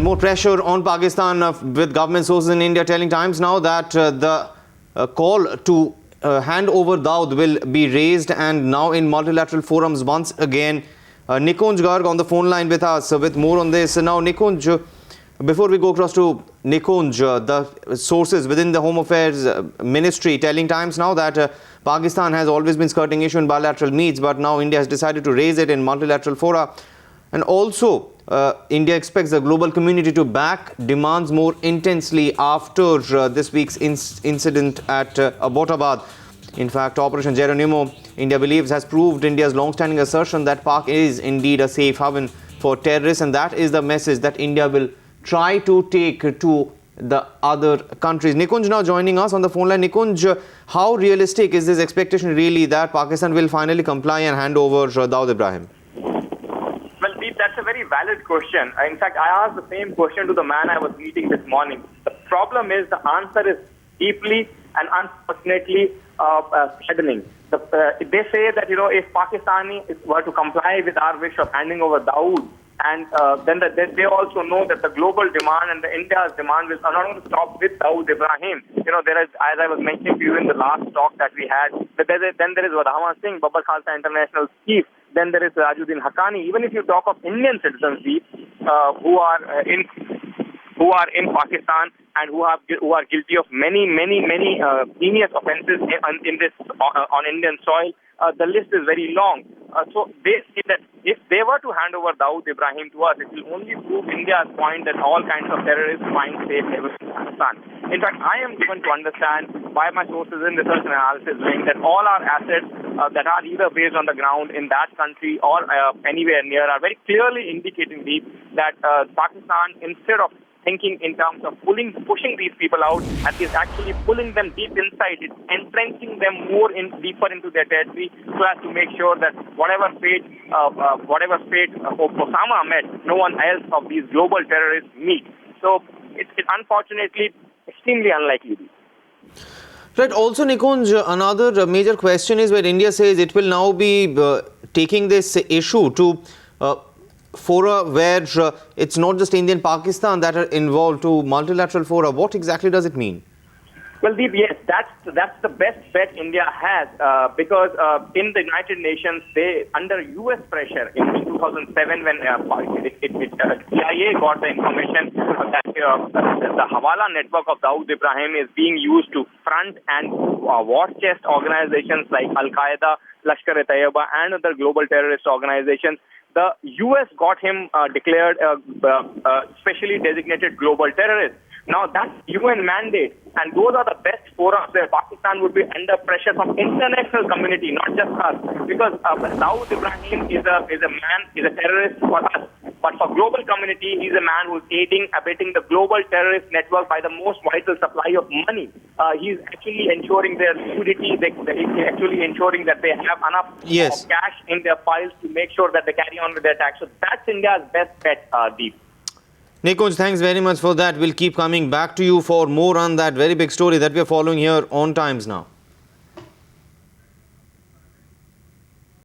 More pressure on Pakistan with government sources in India telling Times now that the call to hand over Dawood will be raised and now in multilateral forums once again. Nikunj Garg on the phone line with us with more on this. Now, Nikunj, before we go across to Nikunj, the sources within the Home Affairs Ministry telling Times now that Pakistan has always been skirting issue in bilateral meets, but now India has decided to raise it in multilateral fora. And also, India expects the global community to back demands more intensely after this week's incident at Abbottabad. In fact, Operation Geronimo, India believes, has proved India's long-standing assertion that Pak is indeed a safe haven for terrorists, and that is the message that India will try to take to the other countries. Nikunj now joining us on the phone line. Nikunj, how realistic is this expectation really that Pakistan will finally comply and hand over Dawood Ibrahim? Well, Deep, that's a very valid question. In fact, I asked the same question to the man I was meeting this morning. The problem is the answer is deeply and unfortunately saddening. They say that, if Pakistani were to comply with our wish of handing over Dawood, and then they also know that the global demand and the India's demand will not only stop with Dawood Ibrahim. There is, as I was mentioning to you in the last talk that we had, then there is Wadhama Singh, Babbar Khalsa International chief, then there is Rajuddin Haqqani. Even if you talk of Indian citizens, who are in Pakistan and who are guilty of many heinous offences on Indian soil, the list is very long. So they say that if they were to hand over Dawood Ibrahim to us, it will only prove India's point that all kinds of terrorists find safe haven in Pakistan. In fact, I am given to understand by my sources in research and analysis that all our assets that are either based on the ground in that country or anywhere near are very clearly indicating that Pakistan, instead of thinking in terms of pushing these people out, and is actually pulling them deep inside it, entrenching them deeper into their territory, so as to make sure that whatever fate Osama met, no one else of these global terrorists meet. So it's unfortunately extremely unlikely. Right. Also, Nikunj, another major question is where India says it will now be taking this issue to fora where it's not just India and Pakistan that are involved, to multilateral fora. What exactly does it mean? Well, Deep, yes, that's the best bet India has because in the United Nations, they, under U.S. pressure in 2007 when CIA got the information that the Hawala network of Dawood Ibrahim is being used to front and war chest organizations like Al-Qaeda, Lashkar-e-Taiba and other global terrorist organizations. The U.S. got him declared specially designated global terrorist. Now, that's UN mandate, and those are the best forums where Pakistan would be under pressure from international community, not just us. Because Dawood Ibrahim is a terrorist for us. But for global community, he's a man who's abetting the global terrorist network by the most vital supply of money. He's actually ensuring their liquidity. He's actually ensuring that they have enough cash in their files to make sure that they carry on with their tax. So that's India's best bet, Deep. Nikunj, thanks very much for that. We'll keep coming back to you for more on that very big story that we are following here on Times Now.